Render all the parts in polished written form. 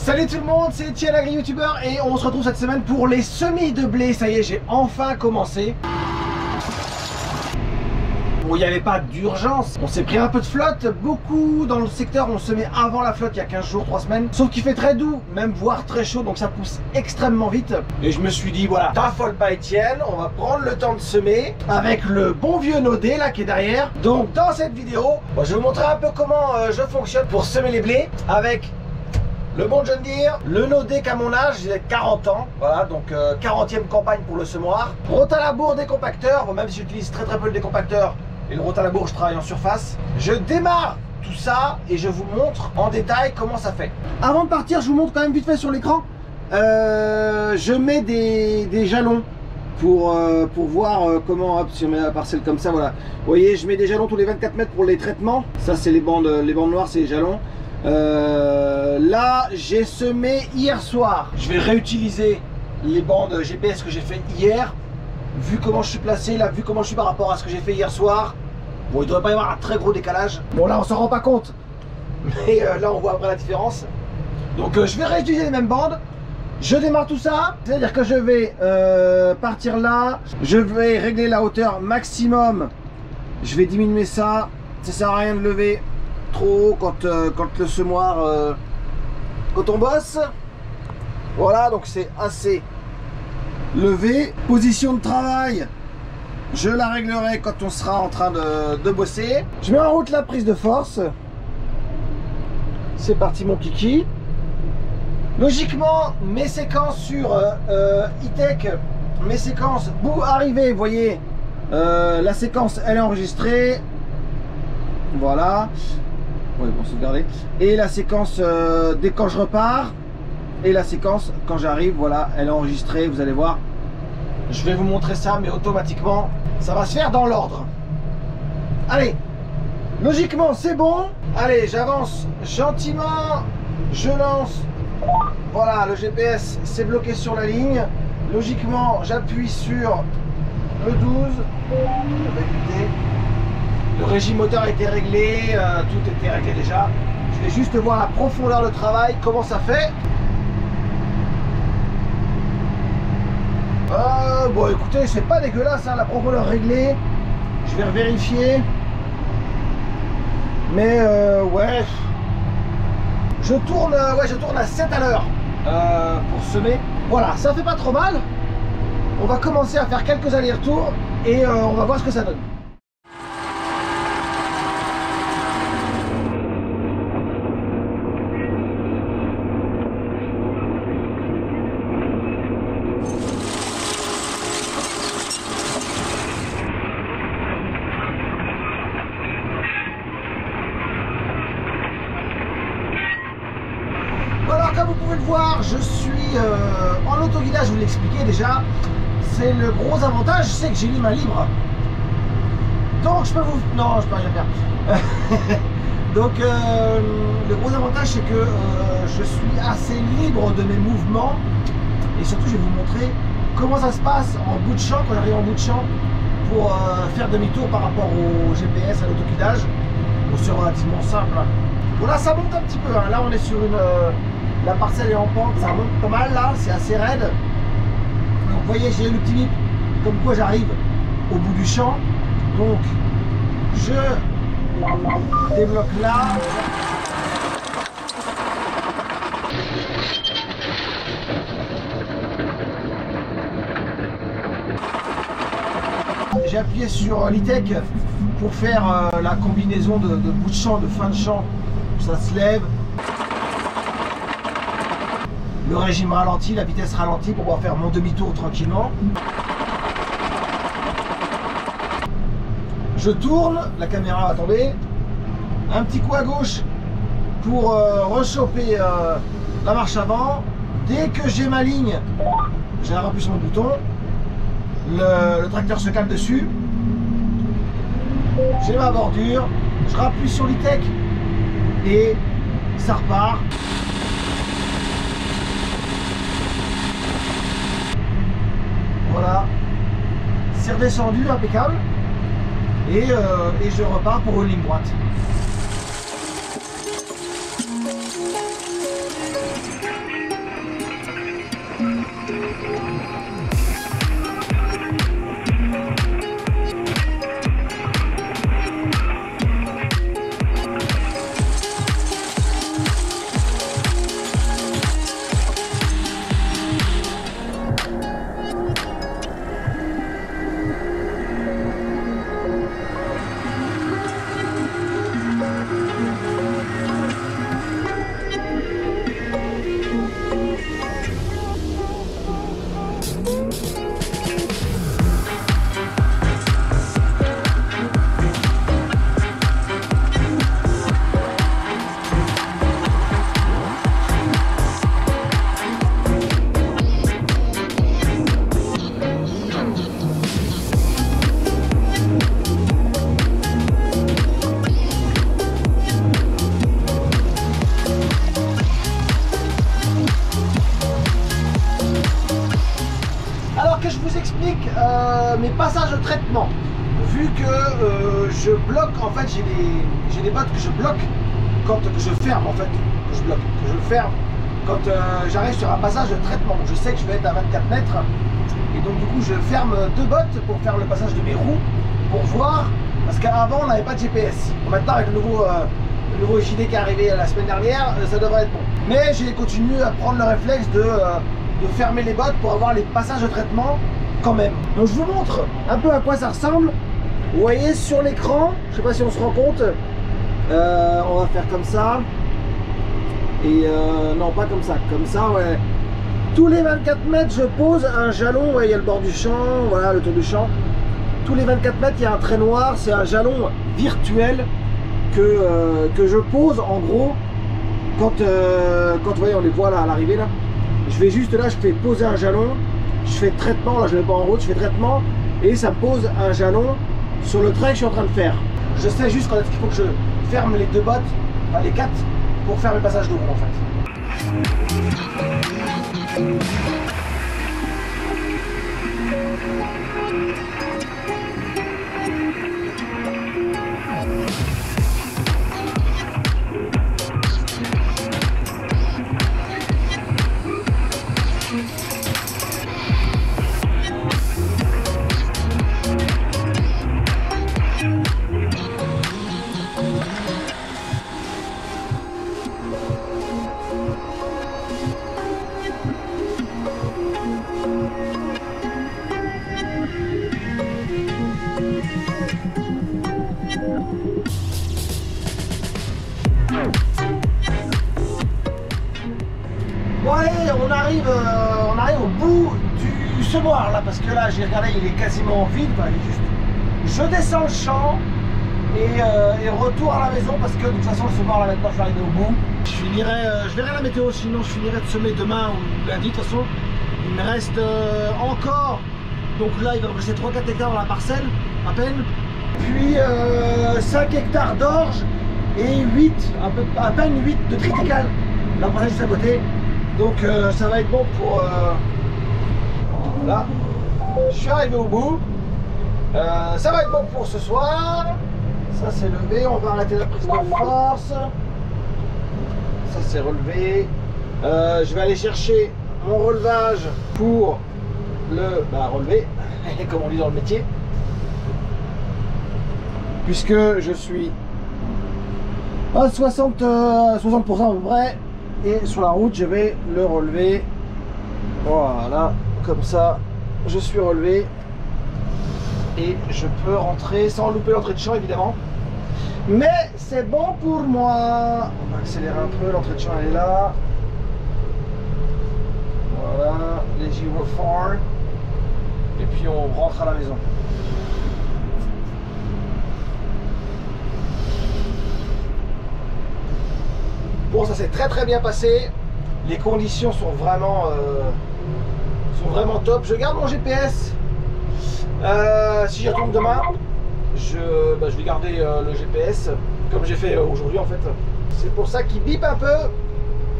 Salut tout le monde, c'est Etienne Agri-Youtubeur et on se retrouve cette semaine pour les semis de blé. Ça y est, j'ai enfin commencé. Bon, il n'y avait pas d'urgence, on s'est pris un peu de flotte. Beaucoup dans le secteur ont semé avant la flotte, il y a 15 jours, 3 semaines. Sauf qu'il fait très doux, même voire très chaud, donc ça pousse extrêmement vite. Et je me suis dit, voilà, t'affole pas Etienne, on va prendre le temps de semer avec le bon vieux Nodé là qui est derrière. Donc dans cette vidéo, je vais vous montrer un peu comment je fonctionne pour semer les blés avec le bon John Deere, le Nodé qu'à mon âge, j'ai 40 ans, voilà, donc 40e campagne pour le semoir. Rotalabour décompacteur, bon, même si j'utilise très peu le décompacteur et le Rotalabour, je travaille en surface. Je démarre tout ça et je vous montre en détail comment ça fait. Avant de partir, je vous montre quand même vite fait sur l'écran, je mets des jalons pour voir comment, hop, si on met la parcelle comme ça, voilà. Vous voyez, je mets des jalons tous les 24 mètres pour les traitements. Ça, c'est les bandes noires, c'est les jalons. Là j'ai semé hier soir. Je vais réutiliser les bandes GPS que j'ai fait hier. Vu comment je suis placé, là, vu comment je suis par rapport à ce que j'ai fait hier soir, bon, il ne devrait pas y avoir un très gros décalage. Bon, là on s'en rend pas compte, mais là on voit après la différence. Donc je vais réutiliser les mêmes bandes. Je démarre tout ça, c'est à dire que je vais partir là. Je vais régler la hauteur maximum. Je vais diminuer ça. Ça sert à rien de lever trop haut quand le semoir, quand on bosse. Voilà, donc c'est assez levé. Position de travail, je la réglerai quand on sera en train de bosser. Je mets en route la prise de force. C'est parti mon kiki. Logiquement, mes séquences sur E-Tech, mes séquences bout arrivé, vous voyez, la séquence elle est enregistrée. Voilà. Ouais, bon, sauvegarder. Et la séquence dès quand je repars, et la séquence quand j'arrive, voilà, elle est enregistrée, vous allez voir. Je vais vous montrer ça, mais automatiquement, ça va se faire dans l'ordre. Allez, logiquement, c'est bon. Allez, j'avance gentiment, je lance. Voilà, le GPS, c'est bloqué sur la ligne. Logiquement, j'appuie sur le 12. Le régime moteur a été réglé, tout était réglé déjà. Je vais juste voir la profondeur de travail, comment ça fait. Bon écoutez, c'est pas dégueulasse, hein, la profondeur réglée. Je vais vérifier. Mais ouais. Je tourne à 7 à l'heure pour semer. Voilà, ça fait pas trop mal. On va commencer à faire quelques allers-retours et on va voir ce que ça donne. Comme vous pouvez le voir, je suis en autoguidage, je vous l'expliquais déjà. C'est le gros avantage, c'est que j'ai les mains libres. Donc je peux vous... Non, je peux rien faire. Donc le gros avantage, c'est que je suis assez libre de mes mouvements. Et surtout, je vais vous montrer comment ça se passe en bout de champ, quand j'arrive en bout de champ, pour faire demi-tour par rapport au GPS, à l'autoguidage. Bon, c'est relativement simple. Bon, là, ça monte un petit peu. Hein. Là, on est sur une... La parcelle est en pente, ça monte pas mal là, c'est assez raide. Donc vous voyez, j'ai le petit bip, comme quoi j'arrive au bout du champ. Donc je débloque là. J'ai appuyé sur l'e-Tech pour faire la combinaison de bout de champ, de fin de champ. Ça se lève. Le régime ralenti, la vitesse ralentie pour pouvoir faire mon demi-tour tranquillement. Je tourne, la caméra va tomber. Un petit coup à gauche pour rechoper la marche avant. Dès que j'ai ma ligne, j'ai rappuyé sur mon bouton. Le tracteur se cale dessus. J'ai ma bordure. Je rappuie sur l'e-Tech et ça repart. Voilà, c'est redescendu, impeccable. Et je repars pour une ligne droite. Mes passages de traitement, vu que je bloque, en fait j'ai des bottes que je bloque quand que je ferme, en fait que je ferme quand j'arrive sur un passage de traitement. Je sais que je vais être à 24 mètres et donc du coup je ferme deux bottes pour faire le passage de mes roues, pour voir, parce qu'avant on n'avait pas de GPS. Maintenant avec le nouveau JD qui est arrivé la semaine dernière, ça devrait être bon, mais j'ai continué à prendre le réflexe de fermer les bottes pour avoir les passages de traitement quand même. Donc je vous montre un peu à quoi ça ressemble. Vous voyez sur l'écran, je sais pas si on se rend compte, on va faire comme ça et non pas comme ça ouais. Tous les 24 mètres je pose un jalon, ouais, il y a le bord du champ, voilà le tour du champ. Tous les 24 mètres il y a un trait noir, c'est un jalon virtuel que je pose en gros quand vous voyez on les voit là à l'arrivée là. Je vais juste là, je fais poser un jalon. Je fais traitement, là je ne mets pas en route, je fais traitement et ça me pose un jalon sur le trait que je suis en train de faire. Je sais juste quand est-ce qu'il faut que je ferme les deux bottes, enfin les quatre, pour faire mes passages de roue en fait. Bon allez, on arrive au bout du semoir là, parce que là j'ai regardé, il est quasiment vide, enfin, il est juste... Je descends le champ et retour à la maison parce que de toute façon le semoir là maintenant je suis arrivé au bout. Je verrai la météo, sinon je finirai de semer demain ou lundi. De toute façon il me reste encore, donc là il va me rester 3-4 hectares dans la parcelle à peine, puis 5 hectares d'orge et 8, à peine 8 de triticale, la parcelle juste à côté. Donc ça va être bon pour... Là, je suis arrivé au bout. Ça va être bon pour ce soir. Ça c'est levé, on va arrêter la prise de force. Ça c'est relevé. Je vais aller chercher mon relevage pour le relever, comme on dit dans le métier. Puisque je suis à 60% à peu près. Et sur la route je vais le relever, voilà, comme ça je suis relevé et je peux rentrer sans louper l'entrée de champ évidemment, mais c'est bon pour moi. On va accélérer un peu, l'entrée de champ elle est là, voilà, les gyrophares, et puis on rentre à la maison. Bon, ça s'est très bien passé. Les conditions sont vraiment top. Je garde mon GPS. Si j'y retourne demain, je vais garder le GPS comme j'ai fait aujourd'hui en fait. C'est pour ça qu'il bip un peu,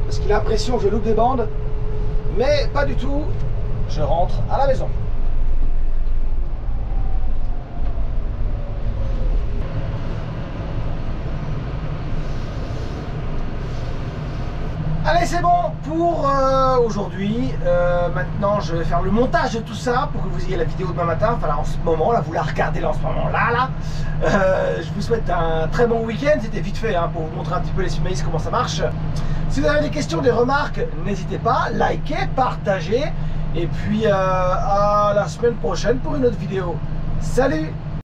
parce qu'il a l'impression que je loupe des bandes, mais pas du tout. Je rentre à la maison. Allez, c'est bon pour aujourd'hui. Maintenant, je vais faire le montage de tout ça pour que vous ayez la vidéo demain matin. Enfin, là, en ce moment, là, vous la regardez là en ce moment, là. Je vous souhaite un très bon week-end. C'était vite fait hein, pour vous montrer un petit peu les Sumaïs, comment ça marche. Si vous avez des questions, des remarques, n'hésitez pas, likez, partagez. Et puis, à la semaine prochaine pour une autre vidéo. Salut!